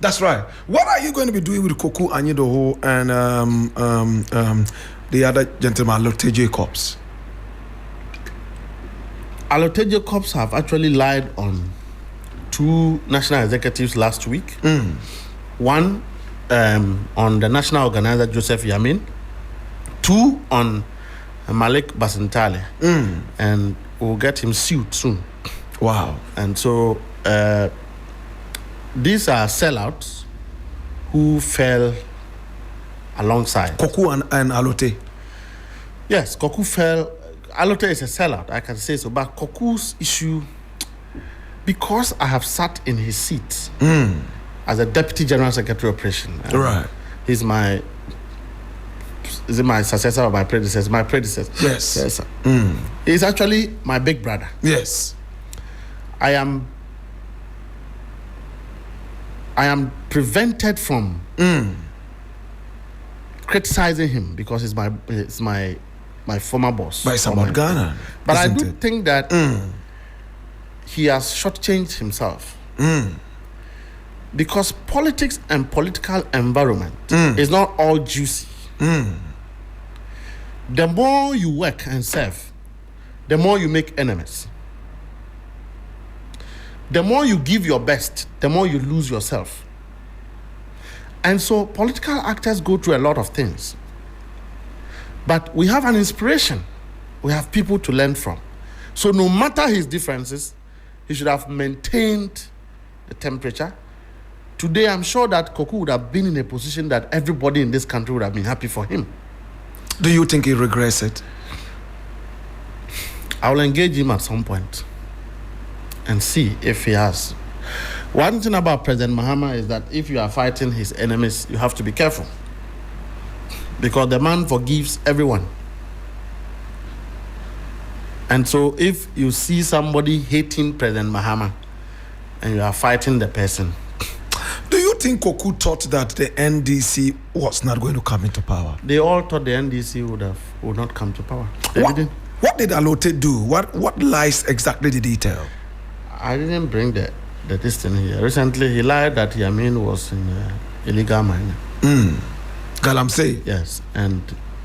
That's right. What are you going to be doing with Koku Anyidoho and the other gentleman, Alote Jacobs? Alote Jacobs have actually lied on 2 national executives last week. One on the national organizer, Joseph Yamin. 2 on Malik Basintale. And we'll get him sued soon. Wow. And so these are sellouts who fell alongside. Koku and Alote. Yes, Koku fell. Alote is a sellout, I can say so. But Koku's issue, because I have sat in his seat as a Deputy General Secretary of Operation. Right. He's my... Is it my successor or my predecessor? My predecessor. Yes. Yes. He's actually my big brother. Yes. I am prevented from criticizing him because he's my former boss. But it's about Ghana. But I do think that he has shortchanged himself. Because politics and political environment is not all juicy. The more you work and serve, the more you make enemies. The more you give your best, the more you lose yourself. And so political actors go through a lot of things. But we have an inspiration. We have people to learn from. So no matter his differences, he should have maintained the temperature. Today, I'm sure that Koku would have been in a position that everybody in this country would have been happy for him. Do you think he regrets it? I will engage him at some point and see if he has. One thing about President Mahama is that if you are fighting his enemies, you have to be careful. Because the man forgives everyone. And so if you see somebody hating President Mahama and you are fighting the person, do you think Koku thought that the NDC was not going to come into power? They all thought the NDC would not come to power. What did Alote do? What lies exactly did he tell? I didn't bring the this thing here. Recently, he lied that Yamin was in illegal mining. Galamsey? Yes, and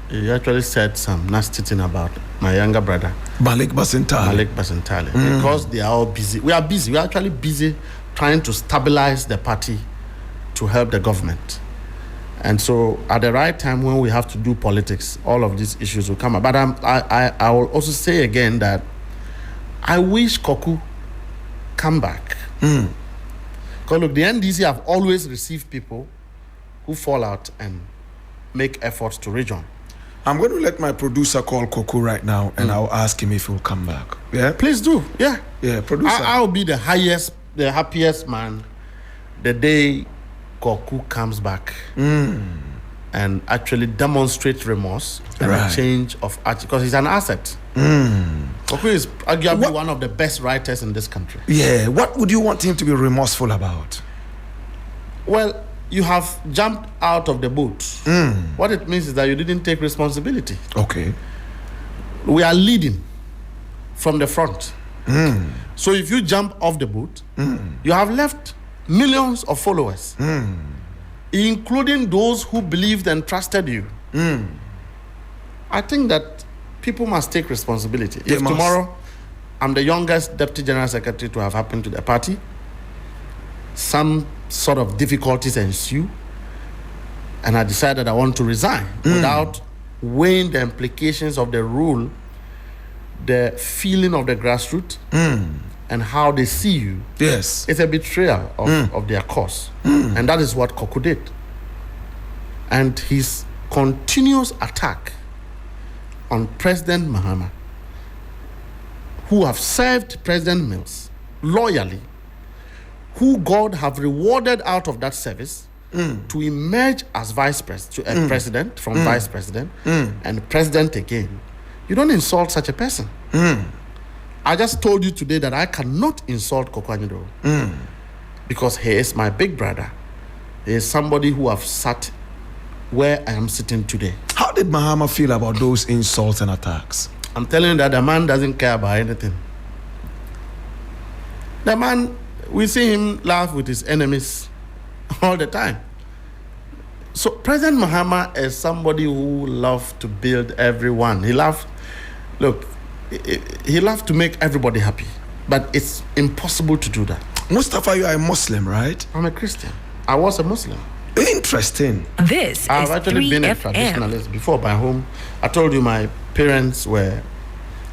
he actually said some nasty thing about my younger brother. Malik Basintale. Because they are all busy. We are busy. We are actually busy trying to stabilize the party to help the government. And so at the right time when we have to do politics, all of these issues will come up. But I will also say again that I wish Koku come back. Because look, the NDC have always received people who fall out and make efforts to rejoin. I'm going to let my producer call Koku right now and I'll ask him if he'll come back. Yeah? Please do. Yeah. Yeah, producer. I'll be the happiest man the day Koku comes back and actually demonstrate remorse and a change of attitude, because he's an asset. Koku is arguably one of the best writers in this country. Yeah, what would you want him to be remorseful about? Well, you have jumped out of the boat. What it means is that you didn't take responsibility. Okay. We are leading from the front. So if you jump off the boat, you have left millions of followers, including those who believed and trusted you. I think that people must take responsibility. If tomorrow I'm the youngest Deputy General Secretary to have happened to the party, some sort of difficulties ensue, and I decided I want to resign without weighing the implications of the rule, the feeling of the grassroots, and how they see you. Yes. It's a betrayal of their cause. And that is what Koku did. And his continuous attack on President Mahama, who have served President Mills loyally, who God have rewarded out of that service to emerge as president from vice president and president again. You don't insult such a person. I just told you today that I cannot insult Koku Anyidoho because he is my big brother. He is somebody who have sat where I am sitting today. How did Mahama feel about those insults and attacks? I'm telling you that the man doesn't care about anything. The man, we see him laugh with his enemies all the time. So President Mahama is somebody who loves to build everyone. He loved to make everybody happy, but it's impossible to do that. Mustapha, you are a Muslim, right? I'm a Christian. I was a Muslim. Interesting. I've actually been a traditionalist before. By whom I told you my parents were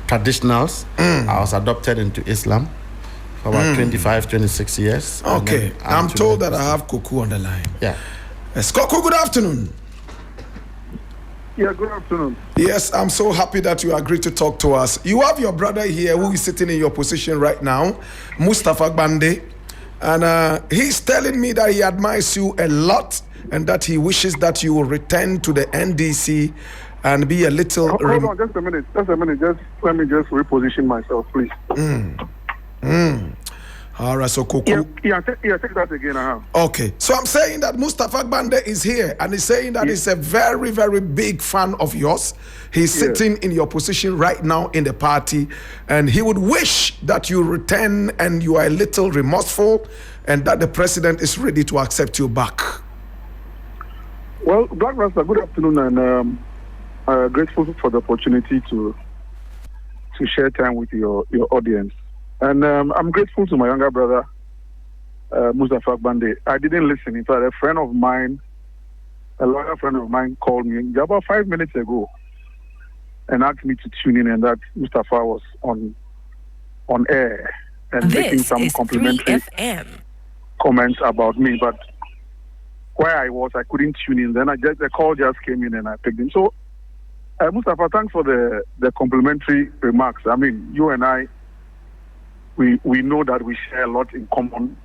traditionals. I was adopted into Islam for about 25, 26 years. Okay. I'm told that I have Koku on the line. Yeah. Yes, Koku, good afternoon. Yeah, good afternoon. Yes, I'm so happy that you agreed to talk to us. You have your brother here who is sitting in your position right now, Mustapha Gbande. And he's telling me that he admires you a lot and that he wishes that you will return to the NDC and be a little... Hold on, just a minute. Just let me just reposition myself, please. All right, so Koku... Yeah, take that again. Okay, so I'm saying that Mustapha Gbande is here and he's saying that he's a very, very big fan of yours. He's sitting in your position right now in the party and he would wish that you return and you are a little remorseful and that the president is ready to accept you back. Well, Blakk Rasta, good afternoon, and grateful for the opportunity to share time with your audience. And I'm grateful to my younger brother, Mustapha Gbande. I didn't listen. In fact, a lawyer friend of mine called me about 5 minutes ago and asked me to tune in, and that Mustapha was on air and making some complimentary comments about me. But where I was, I couldn't tune in. Then the call just came in and I picked him. So, Mustapha, thanks for the complimentary remarks. I mean, you and I, we know that we share a lot in common.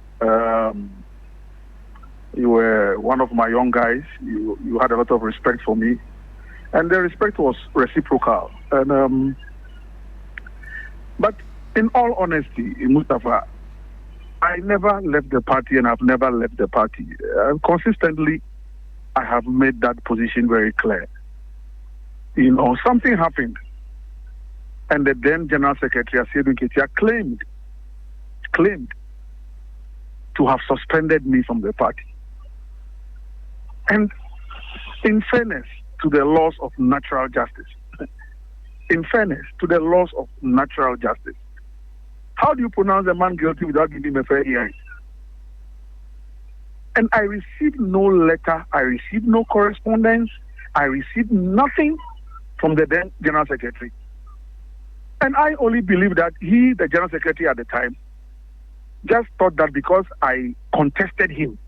You were one of my young guys. You had a lot of respect for me, and the respect was reciprocal. And but in all honesty, Mustapha, I never left the party, and I've never left the party. Consistently, I have made that position very clear. You know, something happened, and the then General Secretary Asiedu Nketia claimed to have suspended me from the party. And in fairness to the laws of natural justice, how do you pronounce a man guilty without giving him a fair hearing? And I received no letter, I received no correspondence, I received nothing from the then General Secretary. And I only believe that he, the General Secretary at the time, just thought that because I contested him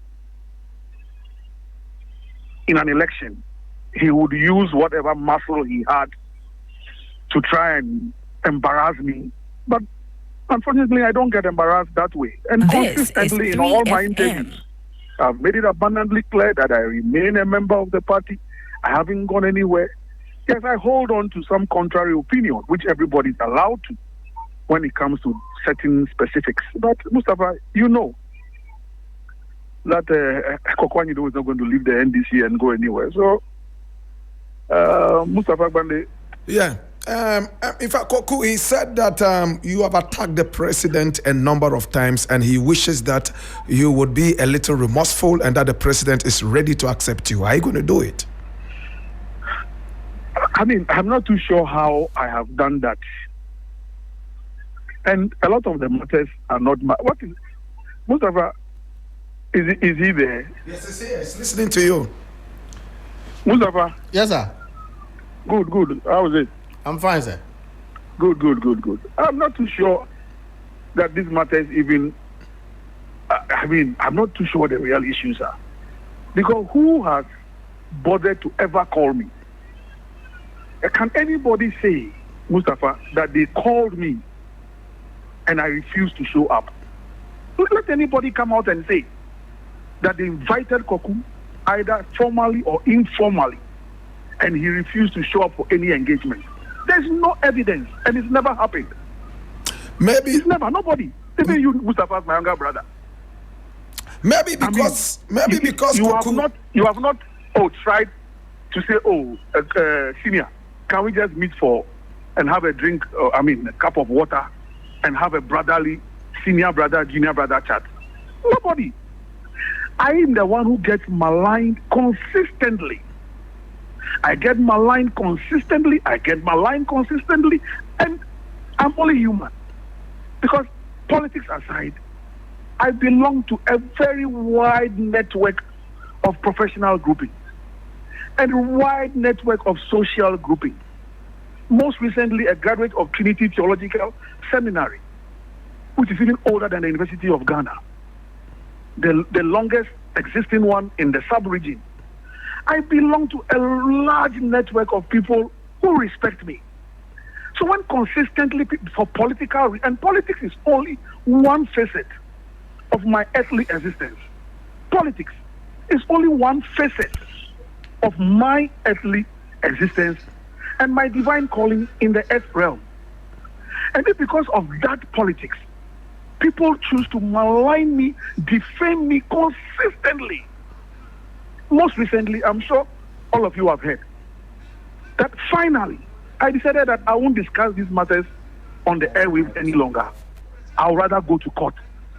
in an election, he would use whatever muscle he had to try and embarrass me. But unfortunately, I don't get embarrassed that way. And consistently in all my interviews, I've made it abundantly clear that I remain a member of the party. I haven't gone anywhere. Yes, I hold on to some contrary opinion, which everybody's allowed to when it comes to certain specifics. But Mustapha, you know that Koku Anyidoho is not going to leave the NDC and go anywhere. So, Mustapha Gbande. Yeah. In fact, Koku, he said that you have attacked the president a number of times and he wishes that you would be a little remorseful and that the president is ready to accept you. Are you going to do it? I mean, I'm not too sure how I have done that. And a lot of the matters are not... What is... Mustapha, is he there? Yes, he's here. He's listening to you. Mustapha? Yes, sir. Good. How is it? I'm fine, sir. Good. I'm not too sure that this matter is even... I mean, I'm not too sure what the real issues are. Because who has bothered to ever call me? Can anybody say, Mustapha, that they called me and I refused to show up? Don't let anybody come out and say that they invited Koku either formally or informally and he refused to show up for any engagement. There's no evidence and it's never happened. Maybe it's never, nobody. Even you, Mustapha, my younger brother. Maybe because you Koku... have not tried to say, senior, can we just meet and have a drink, a cup of water and have a brotherly senior brother, junior brother chat? Nobody. I am the one who gets maligned consistently. I get maligned consistently. And I'm only human. Because politics aside, I belong to a very wide network of professional groupings and a wide network of social groupings. Most recently, a graduate of Trinity Theological Seminary, which is even older than the University of Ghana, the longest existing one in the sub-region. I belong to a large network of people who respect me. So when consistently for political, and politics is only one facet of my earthly existence. Politics is only one facet of my earthly existence and my divine calling in the earth realm. And it's because of that politics, people choose to malign me, defame me consistently. Most recently, I'm sure all of you have heard, that finally, I decided that I won't discuss these matters on the airwaves any longer. I'll rather go to court.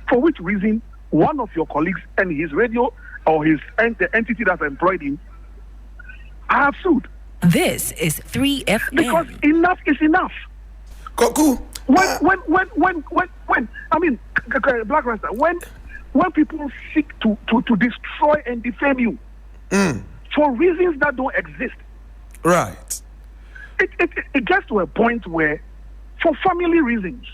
For which reason, one of your colleagues and his radio or the entity that employed him, I have sued. This is 3FM. Because enough is enough. Koku. When I mean, Blakk Rasta, when people seek to destroy and defame you for reasons that don't exist, right? It gets to a point where, for family reasons,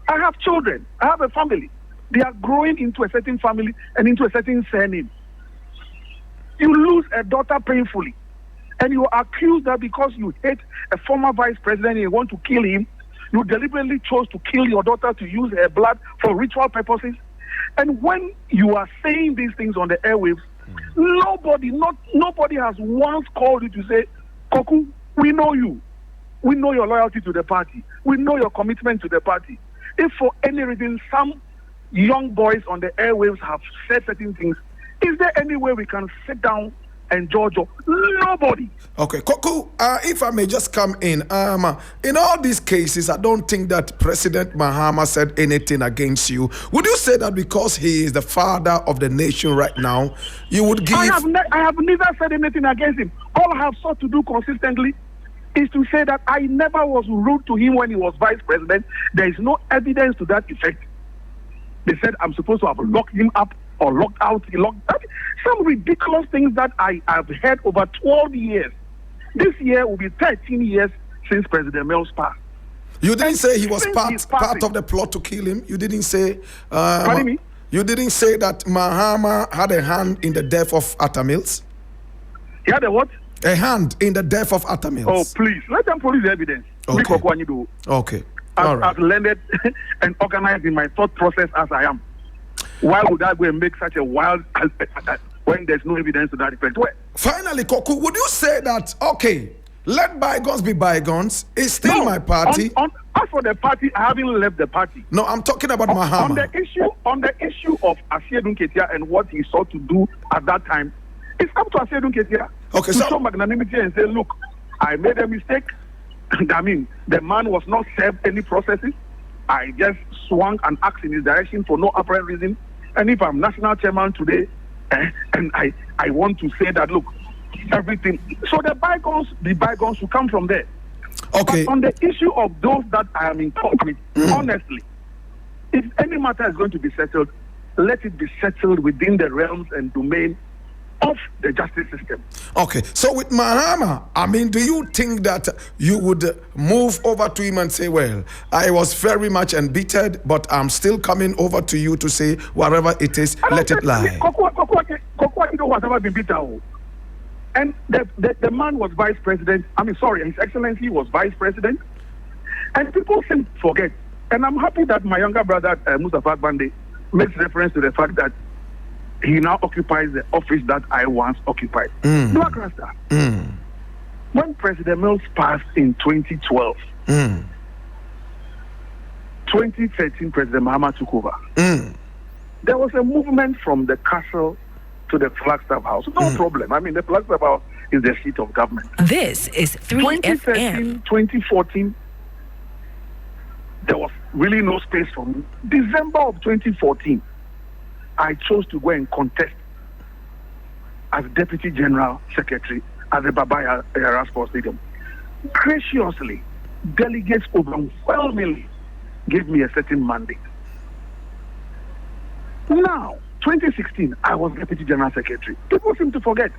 I have children, I have a family. They are growing into a certain family and into a certain surname. You lose a daughter painfully, and you are accused that because you hate a former vice president and you want to kill him, you deliberately chose to kill your daughter to use her blood for ritual purposes. And when you are saying these things on the airwaves, nobody has once called you to say, Koku, we know you. We know your loyalty to the party. We know your commitment to the party. If for any reason some young boys on the airwaves have said certain things, is there any way we can sit down and judge? Nobody. Okay, Koku, if I may just come in all these cases, I don't think that President Mahama said anything against you. Would you say that because he is the father of the nation right now, you would give... I have never said anything against him. All I have sought to do consistently is to say that I never was rude to him when he was vice president. There is no evidence to that effect. They said I'm supposed to have locked him up or locked out. Some ridiculous things that I have heard over 12 years. This year will be 13 years since President Mills passed. You didn't say he was part of the plot to kill him. You didn't say... Pardon me? You didn't say that Mahama had a hand in the death of Atta Mills? He had a what? A hand in the death of Atta Mills. Oh, please. Let them produce evidence. Okay. Koku Anyidoho. Okay. All right. As learned and organized in my thought process as I am. Why would I go and make such a wild when there's no evidence to that effect? Where? Finally, Koku, would you say that, okay, let bygones be bygones, it's still my party? As for the party, I haven't left the party. No, I'm talking about Mahama. On the issue of Asiedun Ketia and what he sought to do at that time, it's up to Asiedun Ketia to show magnanimity and say, look, I made a mistake. I mean, the man was not served any processes. I just swung an axe in his direction for no apparent reason. And if I'm national chairman today, and I want to say that, look, everything. So the bygones will come from there. Okay. But on the issue of those that I am in talk with, honestly, if any matter is going to be settled, let it be settled within the realms and domain of the justice system. Okay, so with Mahama, I mean, do you think that you would move over to him and say, well, I was very much embittered, but I'm still coming over to you to say whatever it is, let it lie? Koku Anyidoho has never been bitter. And the man was vice president. His Excellency was vice president. And people seem to forget. And I'm happy that my younger brother, Mustapha Gbande, makes reference to the fact that he now occupies the office that I once occupied. Blakk Rasta. When President Mills passed in 2012, 2013 President Mahama took over. There was a movement from the castle to the Flagstaff House. No problem. I mean, the Flagstaff House is the seat of government. This is 2013, 3FM. 2014, there was really no space for me. December of 2014, I chose to go and contest as Deputy General Secretary at the Baba Yara Sports Stadium. Graciously, delegates overwhelmingly gave me a certain mandate. Now, 2016, I was Deputy General Secretary. People seem to forget.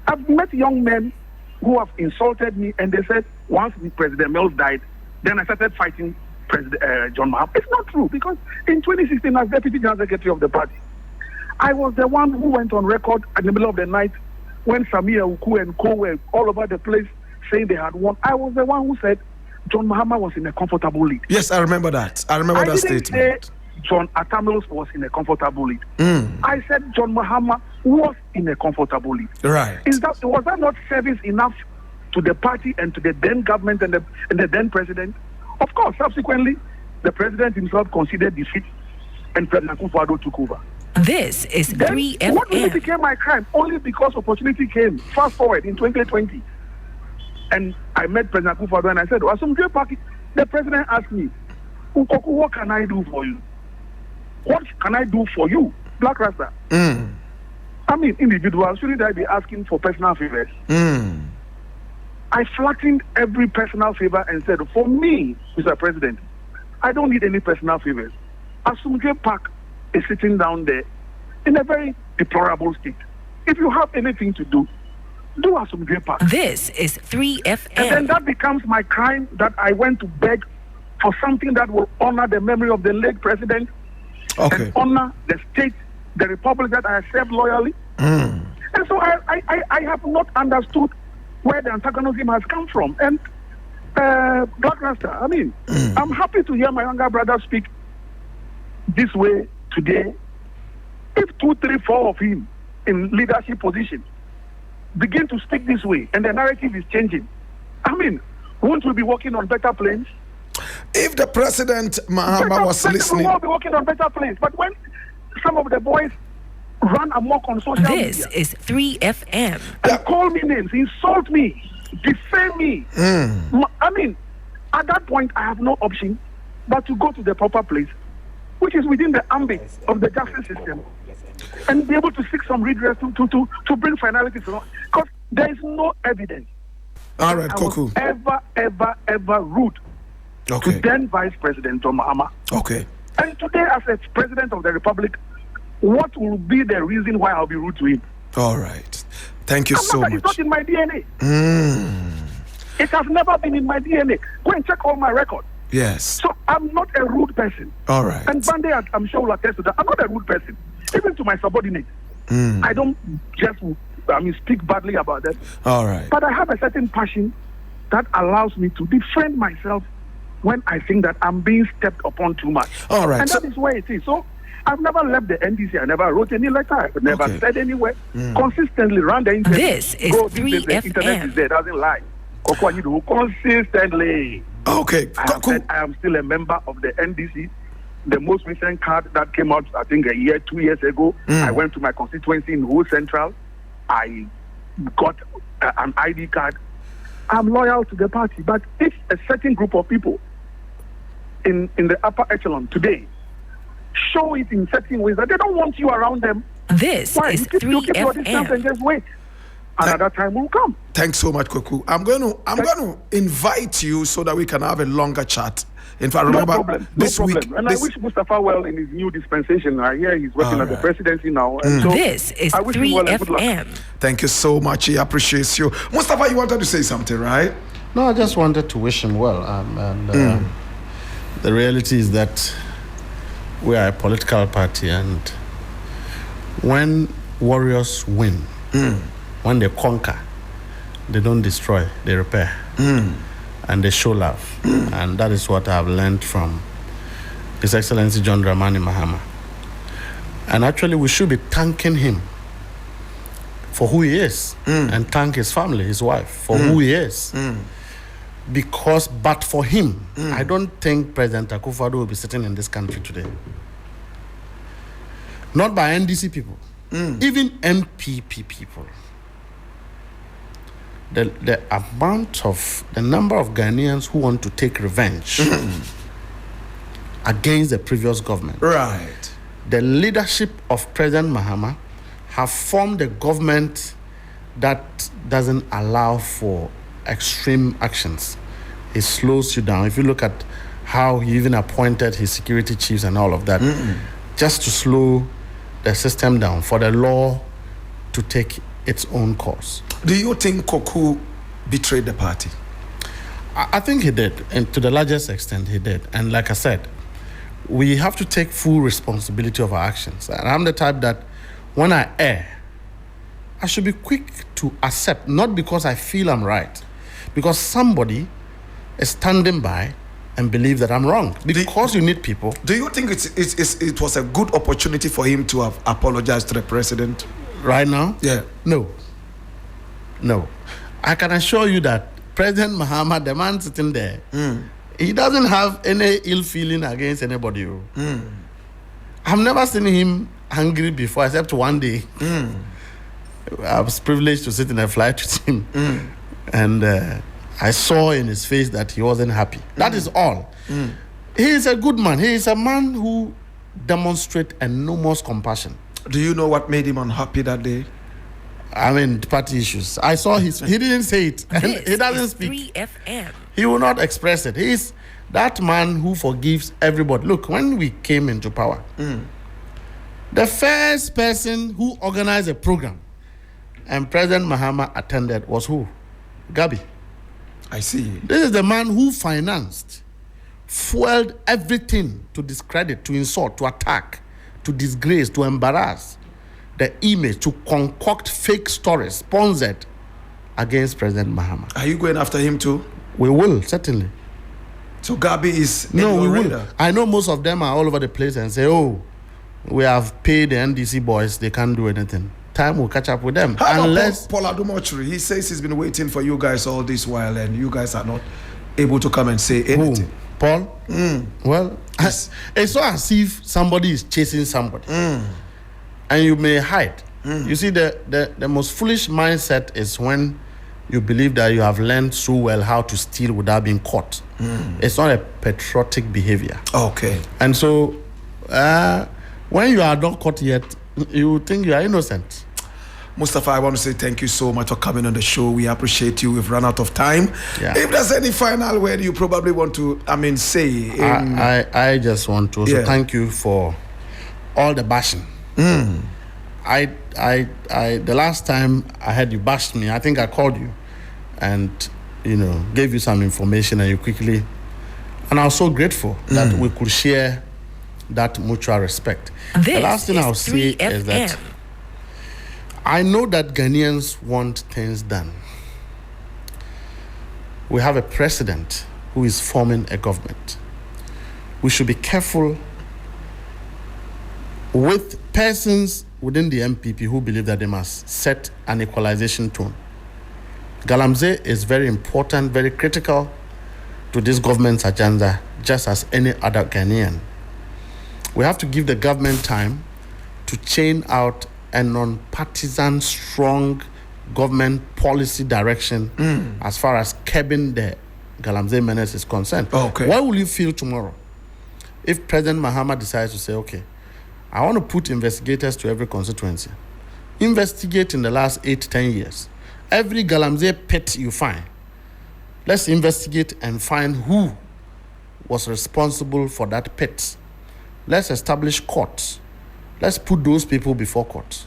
I've met young men who have insulted me, and they said, once President Mills died, then I started fighting President John Mahama. It's not true, because in 2016, as Deputy General Secretary of the party, I was the one who went on record in the middle of the night when Samia Uku and Co were all over the place saying they had won. I was the one who said John Mahama was in a comfortable lead. Yes, I remember that. I remember that statement. Say John Atamils was in a comfortable lead. I said John Mahama was in a comfortable lead. Right. Was that not service enough to the party and to the then government and the then president? Of course, subsequently, the president himself conceded defeat and President Akuffo-Addo took over. This is Then 3FM. what really became my crime? Only because opportunity came. Fast forward in 2020. And I met President Akuffo-Addo and I said, Asumdwe Party, the president asked me, Koku, what can I do for you? What can I do for you, Blakk Rasta? I mean, individuals, shouldn't I be asking for personal favors? I flattened every personal favor and said, for me, Mr. President, I don't need any personal favors. Asumdwe Park is sitting down there in a very deplorable state. If you have anything to do Asumdwe Park. This is 3FM. And then that becomes my crime, that I went to beg for something that will honor the memory of the late president and honor the state, the republic that I served loyally. And so I have not understood where the antagonism has come from. And Blakk Rasta, I mean, I'm happy to hear my younger brother speak this way today. If 2, 3, 4 of him in leadership positions begin to speak this way and the narrative is changing, I mean, won't we be working on better planes? If the President Mahama was listening, we will be working on better planes. But when some of the boys run amok on social This media is 3FM. and call me names, insult me, defame me, I mean, at that point, I have no option but to go to the proper place, which is within the ambit of the justice system, and be able to seek some redress to bring finality to it. Because there is no evidence. all right, I was Koku. ever rude to then Vice President John Mahama. Okay. And today, as a President of the Republic, what will be the reason why I'll be rude to him? All right. Thank you so much. It's not in my DNA. It has never been in my DNA. Go and check all my records. Yes. So I'm not a rude person. All right. And Gbande, I'm sure will attest to that. I'm not a rude person. Even to my subordinates. I don't just, speak badly about them. All right. But I have a certain passion that allows me to defend myself when I think that I'm being stepped upon too much. All right. And that is where it is. So I've never left the NDC. I never wrote any letter. I never said anywhere. Consistently ran the internet. This is Go, the internet 3FM. is there. Doesn't lie. Koku Anyidoho, consistently. Okay. I have said I am still a member of the NDC. The most recent card that came out, I think 2 years ago, I went to my constituency in Ho Central. I got an ID card. I'm loyal to the party. But if a certain group of people in the upper echelon today show it in certain ways that they don't want you around them, This why? is You keep your distance and 3FM. just wait. Another time will come. Thanks so much, Koku. I'm going to invite you so that we can have a longer chat. In fact, remember No problem. this week. And I wish Mustapha well in his new dispensation. I hear he's working at the presidency now. And so This is I wish him well and good luck. 3FM. Thank you so much. He appreciates you. Mustapha, you wanted to say something, right? No, I just wanted to wish him well. The reality is that we are a political party, and when warriors win, when they conquer, they don't destroy, they repair. And they show love. And that is what I've learned from His Excellency John Dramani Mahama. And actually, we should be thanking him for who he is, and thank his family, his wife, for who he is. Because, but for him, I don't think President Akuffo-Addo will be sitting in this country today. Not by NDC people, even MPP people. The number of Ghanaians who want to take revenge against the previous government. Right. The leadership of President Mahama have formed a government that doesn't allow for extreme actions. It slows you down. If you look at how he even appointed his security chiefs and all of that, just to slow the system down, for the law to take its own course. Do you think Koku betrayed the party? I think he did, and to the largest extent he did. And like I said, we have to take full responsibility of our actions. And I'm the type that when I err, I should be quick to accept, not because I feel I'm right, because somebody is standing by and believe that I'm wrong. Because you need people. Do you think it was a good opportunity for him to have apologized to the president? Right now? Yeah. No. I can assure you that President Mahama, the man sitting there, he doesn't have any ill feeling against anybody. I've never seen him angry before, except one day. I was privileged to sit in a flight with him. And I saw in his face that he wasn't happy. That is all. He is a good man. He is a man who demonstrates enormous compassion. Do you know what made him unhappy that day? I mean, party issues. I saw he didn't say it. And he doesn't speak. 3FM. He will not express it. He's that man who forgives everybody. Look, when we came into power, the first person who organized a program and President Mahama attended was who? Gabi. I see. This is the man who financed, fueled everything to discredit, to insult, to attack, to disgrace, to embarrass the image, to concoct fake stories sponsored against President Mahama. Are you going after him too? We will, certainly. So Gabi is No, we will. radar. I know most of them are all over the place and say, oh, we have paid the NDC boys, they can't do anything. Time will catch up with them. How Unless about Paul Adumochiri? He says he's been waiting for you guys all this while and you guys are not able to come and say anything. Paul? Well, Yes. it's not as if somebody is chasing somebody. And you may hide. You see, the most foolish mindset is when you believe that you have learned so well how to steal without being caught. It's not a patriotic behavior. Okay. And so, when you are not caught yet, you think you are innocent. Mustapha, I want to say thank you so much for coming on the show. We appreciate you. We've run out of time. Yeah. If there's any final word you probably want to, say. I just want to also thank you for all the bashing. I the last time I had you bashed me, I think I called you and gave you some information and you quickly, and I was so grateful that we could share that mutual respect. The last thing I'll say is that I know that Ghanaians want things done. We have a president who is forming a government. We should be careful with persons within the MPP who believe that they must set an equalization tone. Galamsey is very important, very critical to this government's agenda, just as any other Ghanaian. We have to give the government time to chain out a non-partisan, strong government policy direction as far as curbing the Galamsey menace is concerned. Okay. What will you feel tomorrow if President Mahama decides to say, okay, I want to put investigators to every constituency. Investigate in the last 8-10 years. Every Galamsey pit you find, let's investigate and find who was responsible for that pit. Let's establish courts. Let's put those people before court.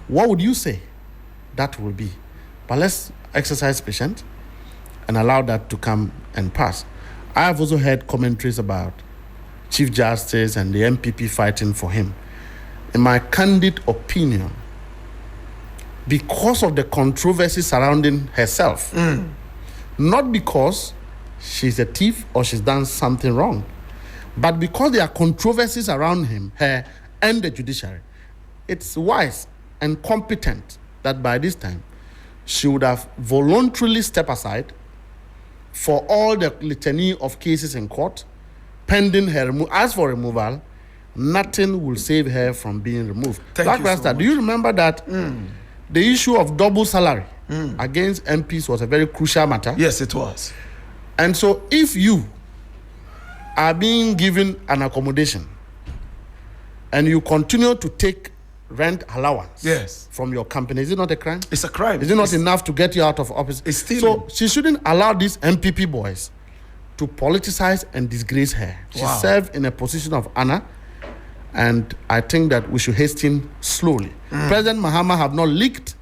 What would you say that will be? But let's exercise patience and allow that to come and pass. I have also heard commentaries about Chief Justice and the MPP fighting for him. In my candid opinion, because of the controversy surrounding herself, not because she's a thief or she's done something wrong, but because there are controversies around him, her and the judiciary, it's wise and competent that by this time she would have voluntarily stepped aside for all the litany of cases in court pending her removal. As for removal, nothing will save her from being removed. Blakk Rasta, do you remember that the issue of double salary against MPs was a very crucial matter? Yes, it was. And so if you are being given an accommodation and you continue to take rent allowance Yes. from your company, is it not a crime? It's a crime. Is it not enough to get you out of office? It's stealing. So she shouldn't allow these MPP boys to politicize and disgrace her. She Wow. served in a position of honor, and I think that we should hasten slowly. President Mahama have not leaked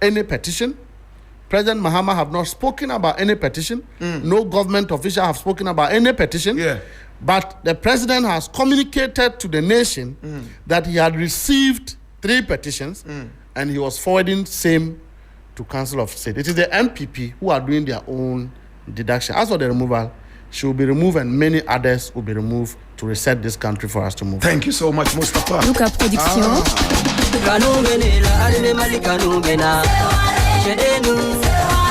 any petition. President Mahama have not spoken about any petition. No government official have spoken about any petition. Yeah. But the president has communicated to the nation that he had received 3 petitions and he was forwarding same to Council of State. It is the MPP who are doing their own deduction. As for the removal, she will be removed and many others will be removed to reset this country for us to move. Thank you so much, Mustapha. Luca Production. Kanungene la arme mali kanungena. Chedenu.